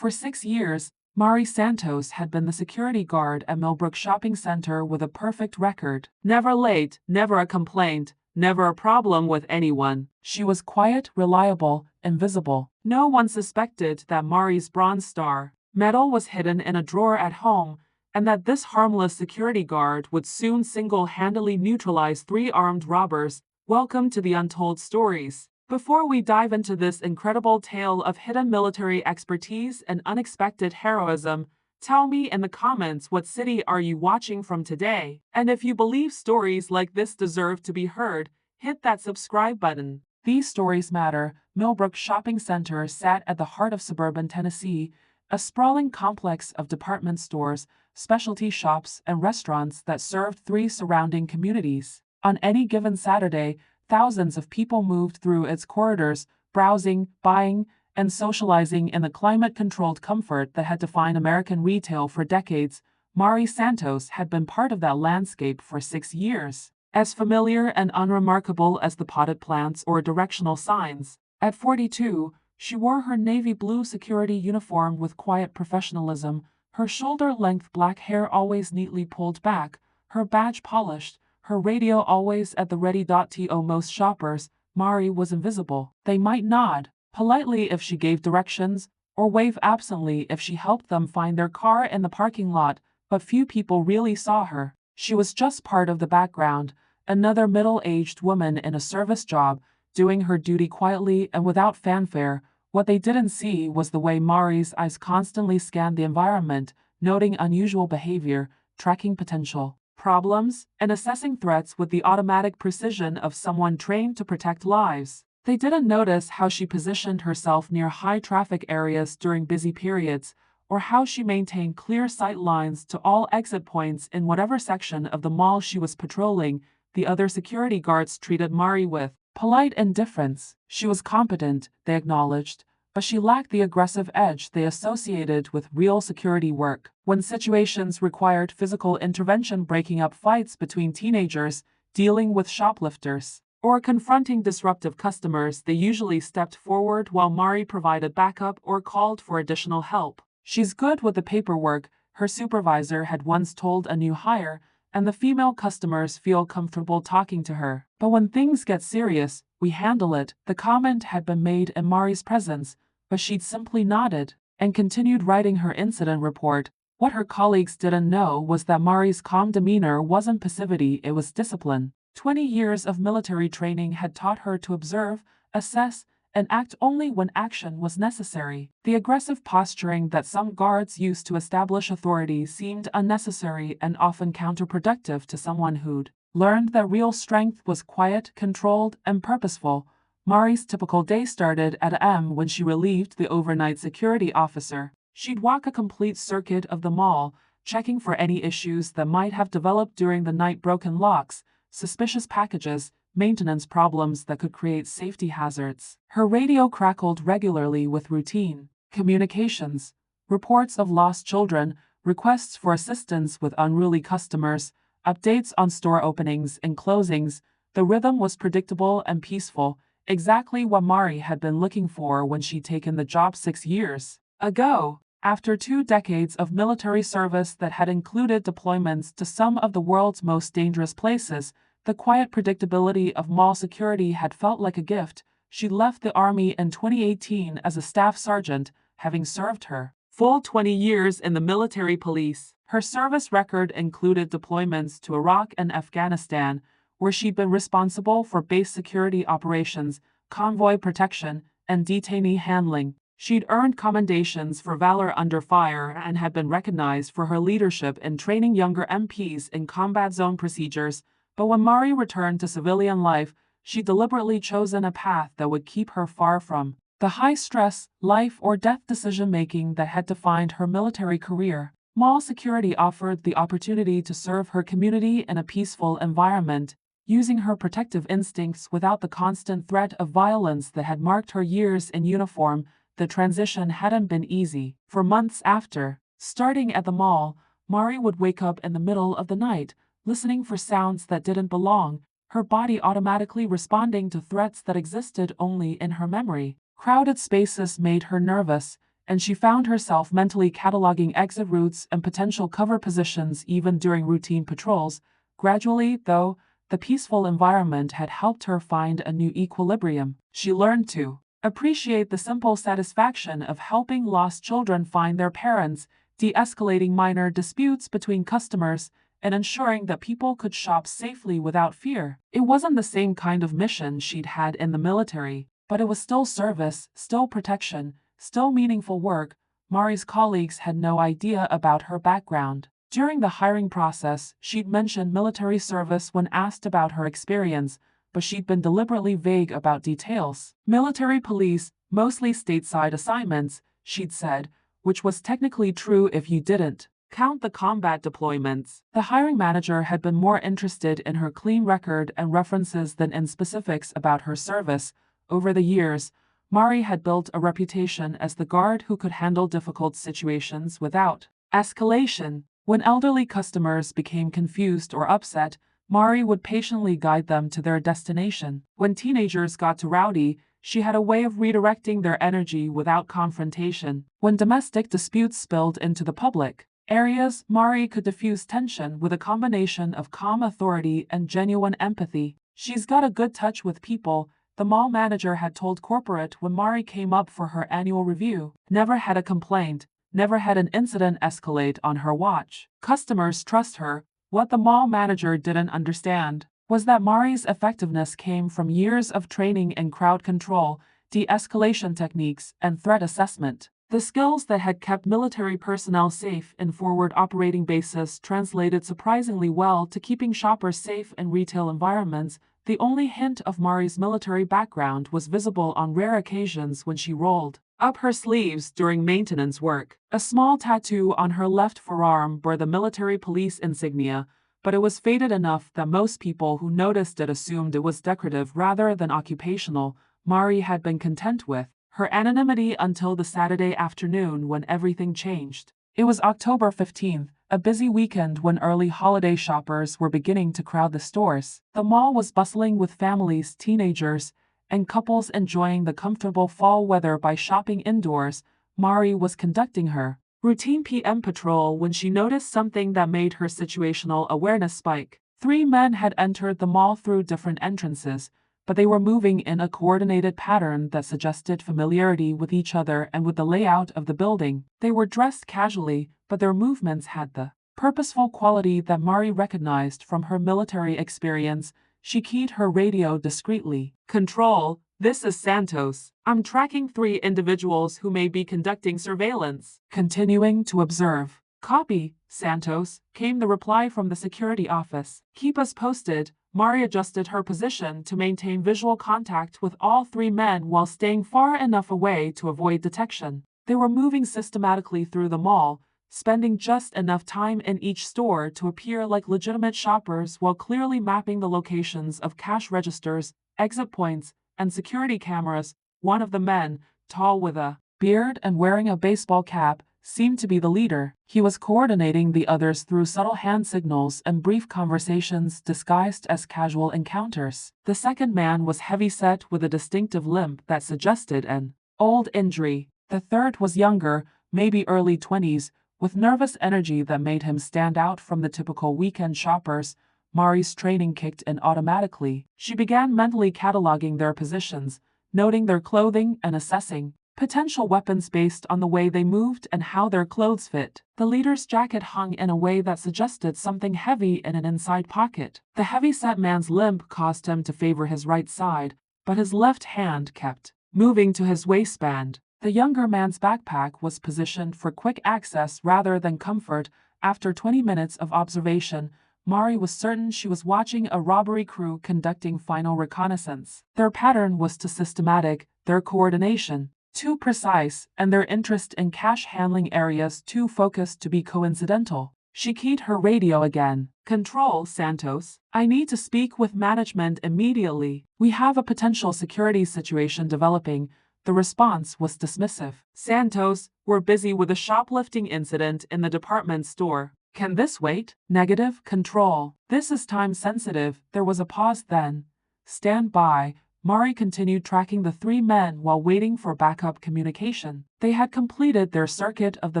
For 6 years, Maria Santos had been the security guard at Millbrook Shopping Center with a perfect record. Never late, never a complaint, never a problem with anyone. She was quiet, reliable, invisible. No one suspected that Mari's Bronze Star medal was hidden in a drawer at home, and that this harmless security guard would soon single-handedly neutralize 3 armed robbers. Welcome to the Untold Stories. Before we dive into this incredible tale of hidden military expertise and unexpected heroism, tell me in the comments what city are you watching from today? And if you believe stories like this deserve to be heard, hit that subscribe button. These stories matter. Millbrook Shopping Center sat at the heart of suburban Tennessee, a sprawling complex of department stores, specialty shops, and restaurants that served 3 surrounding communities. On any given Saturday, thousands of people moved through its corridors, browsing, buying, and socializing in the climate-controlled comfort that had defined American retail for decades. Maria Santos had been part of that landscape for 6 years. As familiar and unremarkable as the potted plants or directional signs, at 42, she wore her navy blue security uniform with quiet professionalism, her shoulder-length black hair always neatly pulled back, her badge polished, her radio always at the ready. To most shoppers, Maria was invisible. They might nod politely if she gave directions, or wave absently if she helped them find their car in the parking lot, but few people really saw her. She was just part of the background, another middle-aged woman in a service job, doing her duty quietly and without fanfare. What they didn't see was the way Mari's eyes constantly scanned the environment, noting unusual behavior, tracking potential problems, and assessing threats with the automatic precision of someone trained to protect lives. They didn't notice how she positioned herself near high-traffic areas during busy periods, or how she maintained clear sight lines to all exit points in whatever section of the mall she was patrolling. The other security guards treated Maria with polite indifference. She was competent, they acknowledged, but she lacked the aggressive edge they associated with real security work. When situations required physical intervention, breaking up fights between teenagers, dealing with shoplifters, or confronting disruptive customers, they usually stepped forward while Maria provided backup or called for additional help. She's good with the paperwork, her supervisor had once told a new hire, and the female customers feel comfortable talking to her. But when things get serious, we handle it. The comment had been made in Mari's presence, but she'd simply nodded and continued writing her incident report. What her colleagues didn't know was that Mari's calm demeanor wasn't passivity, it was discipline. 20 years of military training had taught her to observe, assess, and act only when action was necessary. The aggressive posturing that some guards used to establish authority seemed unnecessary and often counterproductive to someone who'd learned that real strength was quiet, controlled, and purposeful. Mari's typical day started at AM when she relieved the overnight security officer. She'd walk a complete circuit of the mall, checking for any issues that might have developed during the night: broken locks, suspicious packages, maintenance problems that could create safety hazards. Her radio crackled regularly with routine communications, reports of lost children, requests for assistance with unruly customers, updates on store openings and closings. The rhythm was predictable and peaceful, exactly what Maria had been looking for when she'd taken the job 6 years ago. After 2 decades of military service that had included deployments to some of the world's most dangerous places, the quiet predictability of mall security had felt like a gift. She left the Army in 2018 as a staff sergeant, having served her full 20 years in the military police. Her service record included deployments to Iraq and Afghanistan, where she'd been responsible for base security operations, convoy protection, and detainee handling. She'd earned commendations for valor under fire and had been recognized for her leadership in training younger MPs in combat zone procedures. But when Maria returned to civilian life, she'd deliberately chosen a path that would keep her far from the high-stress, life-or-death decision-making that had defined her military career. Mall security offered the opportunity to serve her community in a peaceful environment, using her protective instincts without the constant threat of violence that had marked her years in uniform. The transition hadn't been easy. For months after starting at the mall, Maria would wake up in the middle of the night, listening for sounds that didn't belong, her body automatically responding to threats that existed only in her memory. Crowded spaces made her nervous, and she found herself mentally cataloging exit routes and potential cover positions even during routine patrols. Gradually, though, the peaceful environment had helped her find a new equilibrium. She learned to appreciate the simple satisfaction of helping lost children find their parents, de-escalating minor disputes between customers, and ensuring that people could shop safely without fear. It wasn't the same kind of mission she'd had in the military, but it was still service, still protection, still meaningful work. Mari's colleagues had no idea about her background. During the hiring process, she'd mentioned military service when asked about her experience, but she'd been deliberately vague about details. Military police, mostly stateside assignments, she'd said, which was technically true if you didn't count the combat deployments. The hiring manager had been more interested in her clean record and references than in specifics about her service. Over the years, Mari had built a reputation as the guard who could handle difficult situations without escalation. When elderly customers became confused or upset, Mari would patiently guide them to their destination. When teenagers got too rowdy, she had a way of redirecting their energy without confrontation. When domestic disputes spilled into the public areas, Mari could diffuse tension with a combination of calm authority and genuine empathy. She's got a good touch with people, the mall manager had told corporate when Mari came up for her annual review. Never had a complaint, never had an incident escalate on her watch. Customers trust her. What the mall manager didn't understand was that Mari's effectiveness came from years of training in crowd control, de-escalation techniques, and threat assessment. The skills that had kept military personnel safe in forward operating bases translated surprisingly well to keeping shoppers safe in retail environments. The only hint of Mari's military background was visible on rare occasions when she rolled up her sleeves during maintenance work. A small tattoo on her left forearm bore the military police insignia, but it was faded enough that most people who noticed it assumed it was decorative rather than occupational. Mari had been content with her anonymity until the Saturday afternoon when everything changed. It was October 15th, a busy weekend when early holiday shoppers were beginning to crowd the stores. The mall was bustling with families, teenagers, and couples enjoying the comfortable fall weather by shopping indoors. Mari was conducting her routine PM patrol when she noticed something that made her situational awareness spike. 3 men had entered the mall through different entrances, but they were moving in a coordinated pattern that suggested familiarity with each other and with the layout of the building. They were dressed casually, but their movements had the purposeful quality that Mari recognized from her military experience. She keyed her radio discreetly. "Control, this is Santos. I'm tracking 3 individuals who may be conducting surveillance." Continuing to observe. "Copy, Santos," came the reply from the security office. "Keep us posted." Mari adjusted her position to maintain visual contact with all 3 men while staying far enough away to avoid detection. They were moving systematically through the mall, spending just enough time in each store to appear like legitimate shoppers while clearly mapping the locations of cash registers, exit points, and security cameras. One of the men, tall with a beard and wearing a baseball cap, seemed to be the leader. He was coordinating the others through subtle hand signals and brief conversations disguised as casual encounters. The second man was heavy-set with a distinctive limp that suggested an old injury. The third was younger, maybe early 20s, with nervous energy that made him stand out from the typical weekend shoppers. Mari's training kicked in automatically. She began mentally cataloging their positions, noting their clothing and assessing potential weapons based on the way they moved and how their clothes fit. The leader's jacket hung in a way that suggested something heavy in an inside pocket. The heavy-set man's limp caused him to favor his right side, but his left hand kept moving to his waistband. The younger man's backpack was positioned for quick access rather than comfort. After 20 minutes of observation, Mari was certain she was watching a robbery crew conducting final reconnaissance. Their pattern was too systematic, their coordination too precise, and their interest in cash handling areas too focused to be coincidental. She keyed her radio again. "Control, Santos. I need to speak with management immediately. We have a potential security situation developing." The response was dismissive. "Santos, we're busy with a shoplifting incident in the department store. Can this wait?" "Negative, Control. This is time sensitive." There was a pause then. "Stand by." Mari continued tracking the three men while waiting for backup communication. They had completed their circuit of the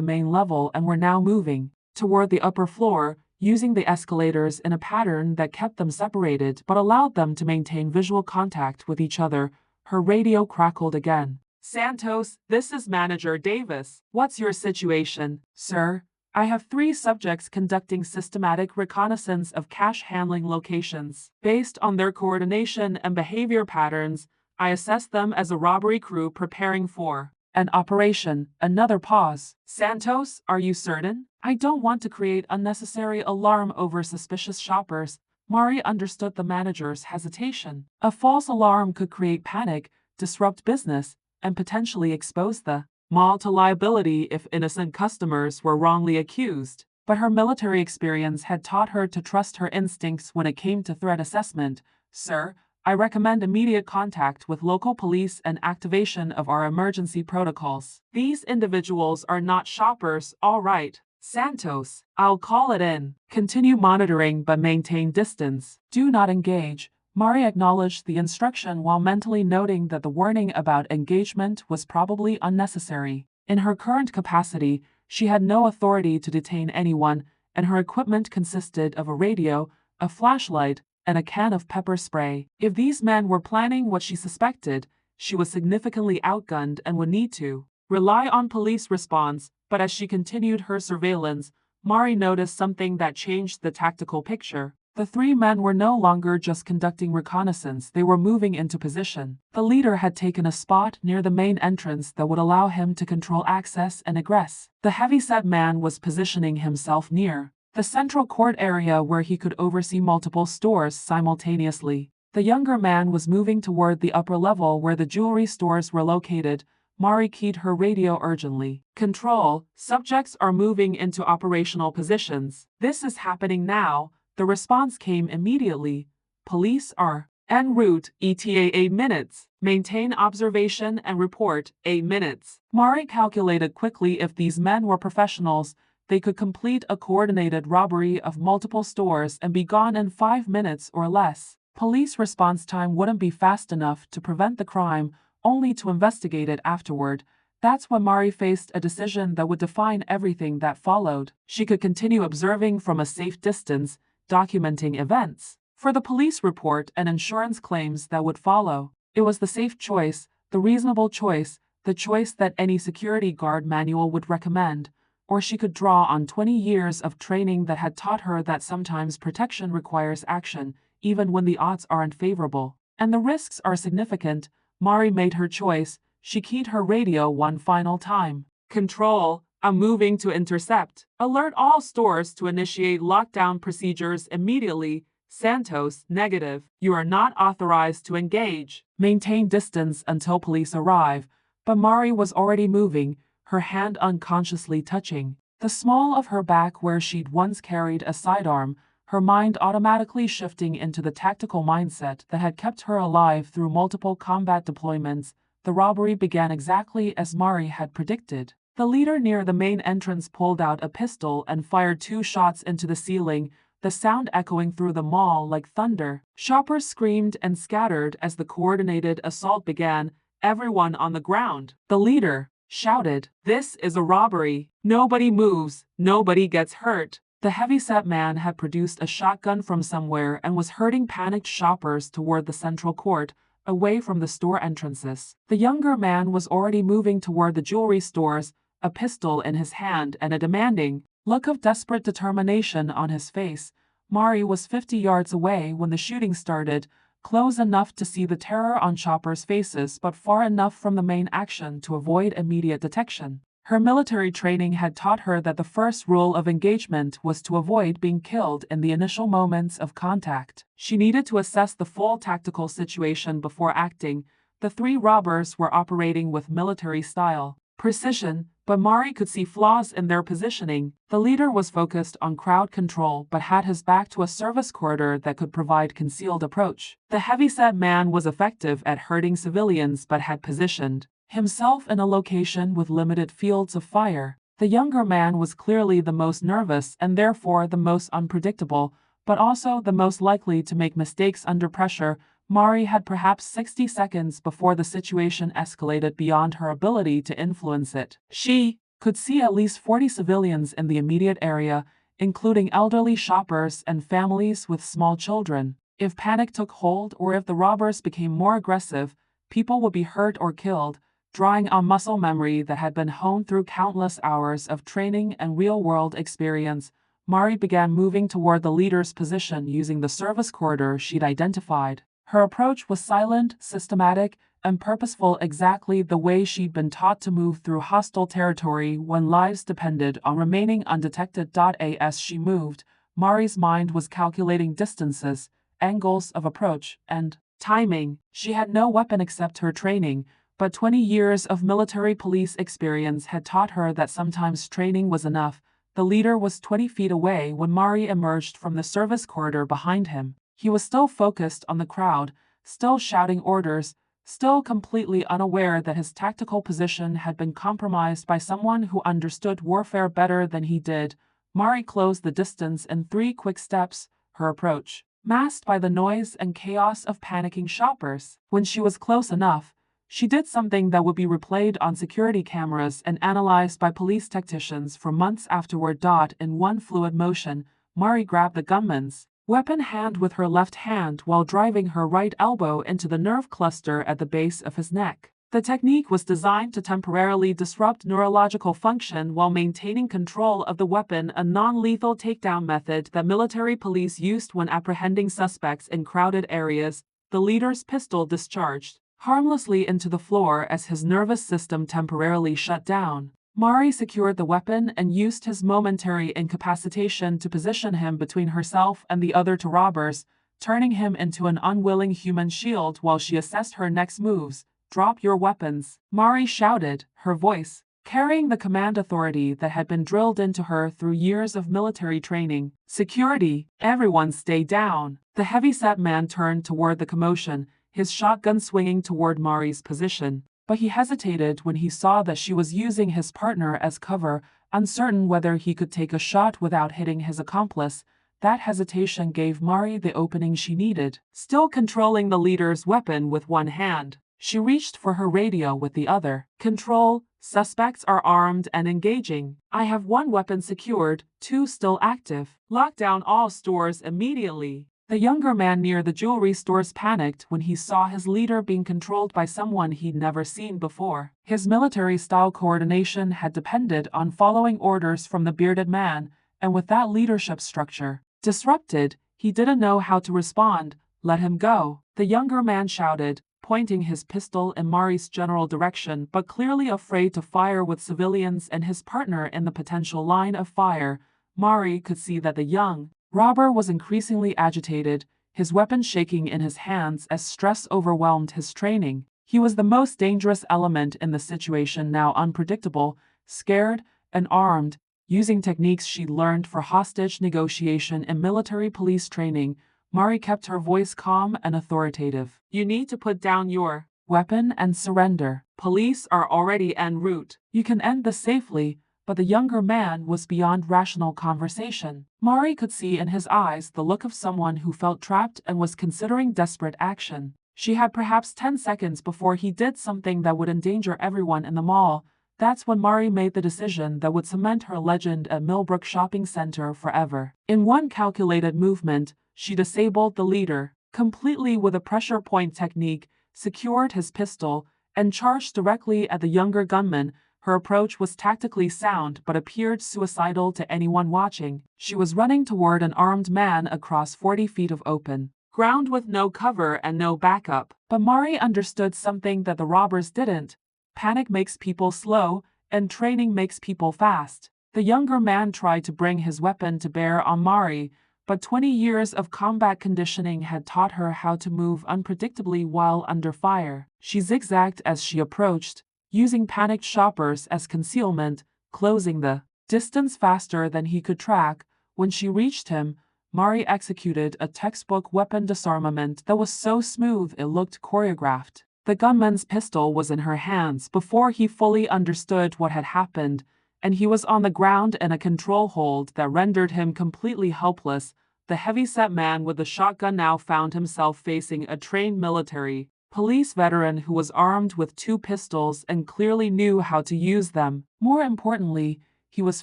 main level and were now moving toward the upper floor, using the escalators in a pattern that kept them separated but allowed them to maintain visual contact with each other. Her radio crackled again. "Santos, this is Manager Davis. What's your situation?" "Sir, I have 3 subjects conducting systematic reconnaissance of cash handling locations. Based on their coordination and behavior patterns, I assess them as a robbery crew preparing for an operation." Another pause. "Santos, are you certain?" "I don't want to create unnecessary alarm over suspicious shoppers." Mari understood the manager's hesitation. A false alarm could create panic, disrupt business, and potentially expose the mall to liability if innocent customers were wrongly accused. But her military experience had taught her to trust her instincts when it came to threat assessment. "Sir, I recommend immediate contact with local police and activation of our emergency protocols. These individuals are not shoppers, all right." "Santos, I'll call it in. Continue monitoring but maintain distance. Do not engage." Mari acknowledged the instruction while mentally noting that the warning about engagement was probably unnecessary. In her current capacity, she had no authority to detain anyone, and her equipment consisted of a radio, a flashlight, and a can of pepper spray. If these men were planning what she suspected, she was significantly outgunned and would need to rely on police response. But as she continued her surveillance, Mari noticed something that changed the tactical picture. The 3 men were no longer just conducting reconnaissance, they were moving into position. The leader had taken a spot near the main entrance that would allow him to control access and egress. The heavy-set man was positioning himself near the central court area where he could oversee multiple stores simultaneously. The younger man was moving toward the upper level where the jewelry stores were located. Mari keyed her radio urgently. "Control, subjects are moving into operational positions." "This is happening now." The response came immediately. "Police are en route, ETA 8 minutes. Maintain observation and report 8 minutes." Mari calculated quickly if these men were professionals, they could complete a coordinated robbery of multiple stores and be gone in 5 minutes or less. Police response time wouldn't be fast enough to prevent the crime, only to investigate it afterward. That's when Mari faced a decision that would define everything that followed. She could continue observing from a safe distance, documenting events for the police report and insurance claims that would follow. It was the safe choice, the reasonable choice, the choice that any security guard manual would recommend. Or she could draw on 20 years of training that had taught her that sometimes protection requires action, even when the odds aren't favorable. And the risks are significant. Mari made her choice. She keyed her radio one final time. "Control, I'm moving to intercept. Alert all stores to initiate lockdown procedures immediately." "Santos, negative. You are not authorized to engage. Maintain distance until police arrive." But Mari was already moving, her hand unconsciously touching the small of her back where she'd once carried a sidearm, her mind automatically shifting into the tactical mindset that had kept her alive through multiple combat deployments. The robbery began exactly as Mari had predicted. The leader near the main entrance pulled out a pistol and fired 2 shots into the ceiling, the sound echoing through the mall like thunder. Shoppers screamed and scattered as the coordinated assault began. "Everyone on the ground!" The leader shouted. "This is a robbery. Nobody moves, nobody gets hurt." The heavy-set man had produced a shotgun from somewhere and was herding panicked shoppers toward the central court, away from the store entrances. The younger man was already moving toward the jewelry stores, a pistol in his hand and a demanding look of desperate determination on his face. Mari was 50 yards away when the shooting started, close enough to see the terror on shoppers' faces but far enough from the main action to avoid immediate detection. Her military training had taught her that the first rule of engagement was to avoid being killed in the initial moments of contact. She needed to assess the full tactical situation before acting. The 3 robbers were operating with military-style precision, but Mari could see flaws in their positioning. The leader was focused on crowd control but had his back to a service corridor that could provide concealed approach. The heavy-set man was effective at hurting civilians but had positioned himself in a location with limited fields of fire. The younger man was clearly the most nervous and therefore the most unpredictable, but also the most likely to make mistakes under pressure. Mari had perhaps 60 seconds before the situation escalated beyond her ability to influence it. She could see at least 40 civilians in the immediate area, including elderly shoppers and families with small children. If panic took hold or if the robbers became more aggressive, people would be hurt or killed. Drawing on muscle memory that had been honed through countless hours of training and real-world experience, Mari began moving toward the leader's position using the service corridor she'd identified. Her approach was silent, systematic, and purposeful, exactly the way she'd been taught to move through hostile territory when lives depended on remaining undetected. As she moved, Mari's mind was calculating distances, angles of approach, and timing. She had no weapon except her training, but 20 years of military police experience had taught her that sometimes training was enough. The leader was 20 feet away when Mari emerged from the service corridor behind him. He was still focused on the crowd, still shouting orders, still completely unaware that his tactical position had been compromised by someone who understood warfare better than he did. Mari closed the distance in 3 quick steps, her approach masked by the noise and chaos of panicking shoppers. When she was close enough, she did something that would be replayed on security cameras and analyzed by police tacticians for months afterward. In one fluid motion, Mari grabbed the gunman's weapon hand with her left hand while driving her right elbow into the nerve cluster at the base of his neck. The technique was designed to temporarily disrupt neurological function while maintaining control of the weapon, a non-lethal takedown method that military police used when apprehending suspects in crowded areas. The leader's pistol discharged harmlessly into the floor as his nervous system temporarily shut down. Mari secured the weapon and used his momentary incapacitation to position him between herself and the other two robbers, turning him into an unwilling human shield while she assessed her next moves. "Drop your weapons," Mari shouted, her voice carrying the command authority that had been drilled into her through years of military training. "Security, everyone stay down." The heavy-set man turned toward the commotion, his shotgun swinging toward Mari's position. But he hesitated when he saw that she was using his partner as cover, uncertain whether he could take a shot without hitting his accomplice. That hesitation gave Mari the opening she needed. Still controlling the leader's weapon with one hand, she reached for her radio with the other. "Control, suspects are armed and engaging. I have 1 weapon secured, 2 still active. Lock down all stores immediately." The younger man near the jewelry stores panicked when he saw his leader being controlled by someone he'd never seen before. His military-style coordination had depended on following orders from the bearded man, and with that leadership structure disrupted, he didn't know how to respond. "Let him go," the younger man shouted, pointing his pistol in Mari's general direction, but clearly afraid to fire with civilians and his partner in the potential line of fire. Mari could see that the young robber was increasingly agitated, his weapon shaking in his hands as stress overwhelmed his training. He was the most dangerous element in the situation now, unpredictable, scared, and armed. Using techniques she'd learned for hostage negotiation and military police training, Mari kept her voice calm and authoritative. "You need to put down your weapon and surrender. Police are already en route. You can end this safely." But the younger man was beyond rational conversation. Mari could see in his eyes the look of someone who felt trapped and was considering desperate action. She had perhaps 10 seconds before he did something that would endanger everyone in the mall. That's when Mari made the decision that would cement her legend at Millbrook Shopping Center forever. In one calculated movement, she disabled the leader completely with a pressure point technique, secured his pistol, and charged directly at the younger gunman. Her approach was tactically sound but appeared suicidal to anyone watching. She was running toward an armed man across 40 feet of open ground with no cover and no backup. But Mari understood something that the robbers didn't. Panic makes people slow, and training makes people fast. The younger man tried to bring his weapon to bear on Mari, but 20 years of combat conditioning had taught her how to move unpredictably while under fire. She zigzagged as she approached, using panicked shoppers as concealment, closing the distance faster than he could track. When she reached him, Mari executed a textbook weapon disarmament that was so smooth it looked choreographed. The gunman's pistol was in her hands before he fully understood what had happened, and he was on the ground in a control hold that rendered him completely helpless. The heavy-set man with the shotgun now found himself facing a trained military police veteran who was armed with 2 pistols and clearly knew how to use them. More importantly, he was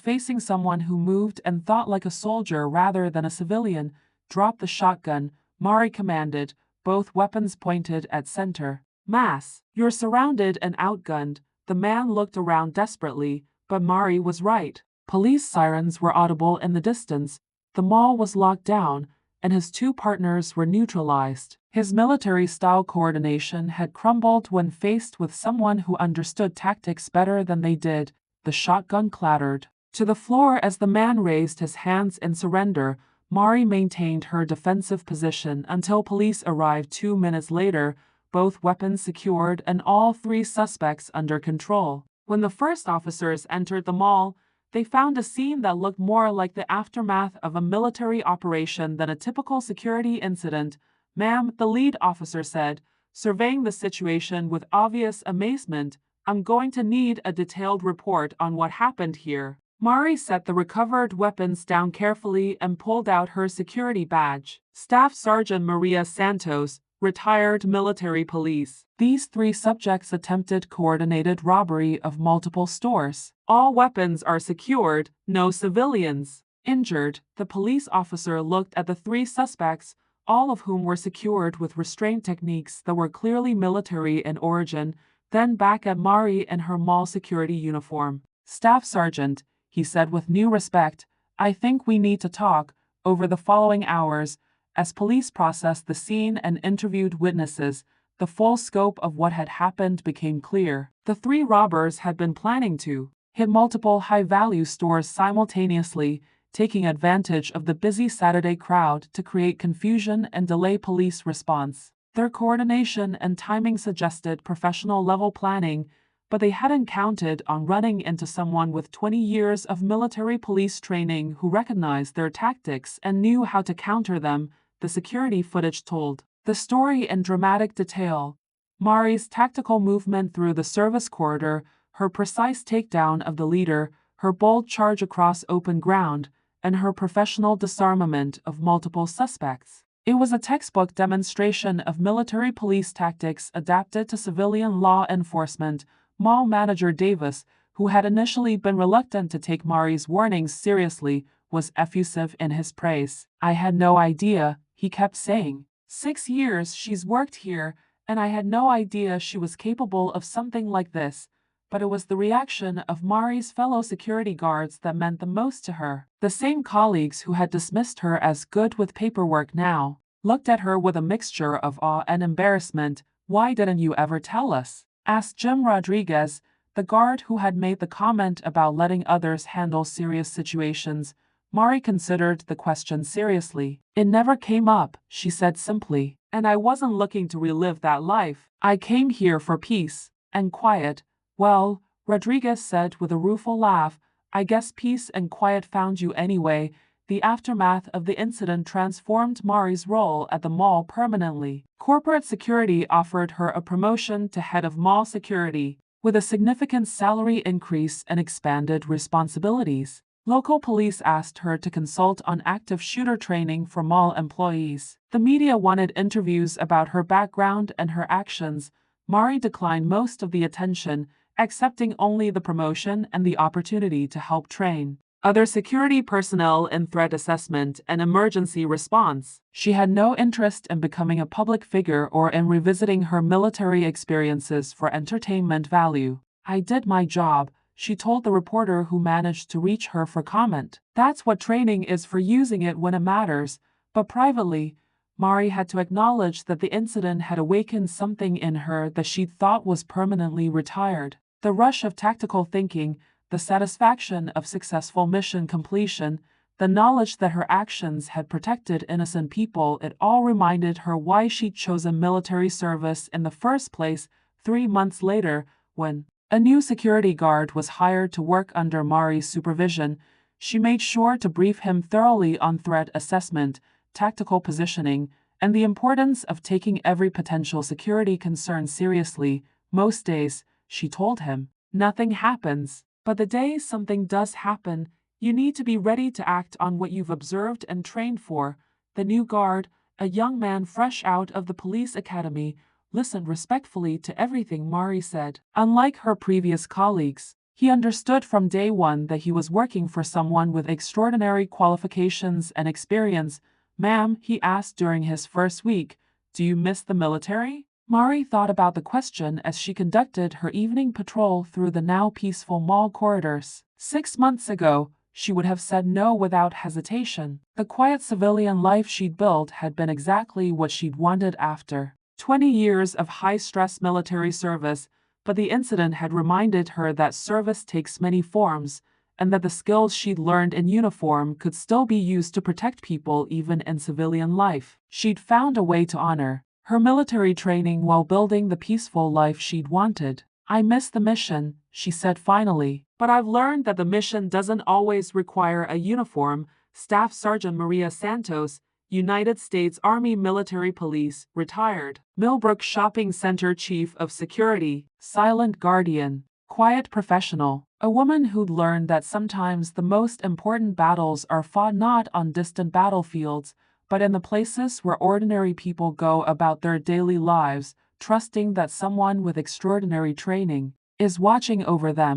facing someone who moved and thought like a soldier rather than a civilian. "Drop the shotgun," Mari commanded, both weapons pointed at center mass. "You're surrounded and outgunned." The man looked around desperately, but Mari was right. Police sirens were audible in the distance. The mall was locked down, and his 2 partners were neutralized. His military-style coordination had crumbled when faced with someone who understood tactics better than they did. The shotgun clattered to the floor as the man raised his hands in surrender. Mari maintained her defensive position until police arrived 2 minutes later, both weapons secured and all 3 suspects under control. When the first officers entered the mall, they found a scene that looked more like the aftermath of a military operation than a typical security incident. "Ma'am," the lead officer said, surveying the situation with obvious amazement, "I'm going to need a detailed report on what happened here." Mari set the recovered weapons down carefully and pulled out her security badge. Staff Sergeant Maria Santos, retired military police. These 3 subjects attempted coordinated robbery of multiple stores. "All weapons are secured, no civilians injured." The police officer looked at the 3 suspects, all of whom were secured with restraint techniques that were clearly military in origin, then back at Mari in her mall security uniform. "Staff Sergeant," he said with new respect, "I think we need to talk." Over the following hours, as police processed the scene and interviewed witnesses, the full scope of what had happened became clear. The 3 robbers had been planning to hit multiple high-value stores simultaneously, taking advantage of the busy Saturday crowd to create confusion and delay police response. Their coordination and timing suggested professional-level planning, but they hadn't counted on running into someone with 20 years of military police training who recognized their tactics and knew how to counter them, the security footage told. The story in dramatic detail. Mari's tactical movement through the service corridor, her precise takedown of the leader, her bold charge across open ground, and her professional disarmament of multiple suspects. It was a textbook demonstration of military police tactics adapted to civilian law enforcement. Mall manager Davis, who had initially been reluctant to take Mari's warnings seriously, was effusive in his praise. "I had no idea," he kept saying. "6 years she's worked here, and I had no idea she was capable of something like this." But it was the reaction of Mari's fellow security guards that meant the most to her. The same colleagues who had dismissed her as good with paperwork now looked at her with a mixture of awe and embarrassment. "Why didn't you ever tell us?" asked Jim Rodriguez, the guard who had made the comment about letting others handle serious situations. Mari considered the question seriously. "It never came up," she said simply, "and I wasn't looking to relive that life. I came here for peace and quiet." "Well," Rodriguez said with a rueful laugh, "I guess peace and quiet found you anyway." The aftermath of the incident transformed Mari's role at the mall permanently. Corporate security offered her a promotion to head of mall security, with a significant salary increase and expanded responsibilities. Local police asked her to consult on active shooter training for mall employees. The media wanted interviews about her background and her actions. Mari declined most of the attention, accepting only the promotion and the opportunity to help train other security personnel in threat assessment and emergency response. She had no interest in becoming a public figure or in revisiting her military experiences for entertainment value. "I did my job," she told the reporter who managed to reach her for comment. "That's what training is for, using it when it matters." But privately, Mari had to acknowledge that the incident had awakened something in her that she thought was permanently retired. The rush of tactical thinking, the satisfaction of successful mission completion, the knowledge that her actions had protected innocent people, it all reminded her why she'd chosen military service in the first place. 3 months later, when a new security guard was hired to work under Mari's supervision, she made sure to brief him thoroughly on threat assessment, tactical positioning, and the importance of taking every potential security concern seriously. "Most days," she told him, "nothing happens. But the day something does happen, you need to be ready to act on what you've observed and trained for." The new guard, a young man fresh out of the police academy, listened respectfully to everything Mari said. Unlike her previous colleagues, he understood from day one that he was working for someone with extraordinary qualifications and experience. "Ma'am," he asked during his first week, "do you miss the military?" Mari thought about the question as she conducted her evening patrol through the now peaceful mall corridors. 6 months ago, she would have said no without hesitation. The quiet civilian life she'd built had been exactly what she'd wanted after 20 years of high-stress military service, but the incident had reminded her that service takes many forms, and that the skills she'd learned in uniform could still be used to protect people even in civilian life. She'd found a way to honor her military training while building the peaceful life she'd wanted. "I miss the mission," she said finally, "but I've learned that the mission doesn't always require a uniform." Staff Sergeant Maria Santos, United States Army Military Police, retired. Millbrook Shopping Center Chief of Security, silent guardian, quiet professional. A woman who'd learned that sometimes the most important battles are fought not on distant battlefields, but in the places where ordinary people go about their daily lives, trusting that someone with extraordinary training is watching over them.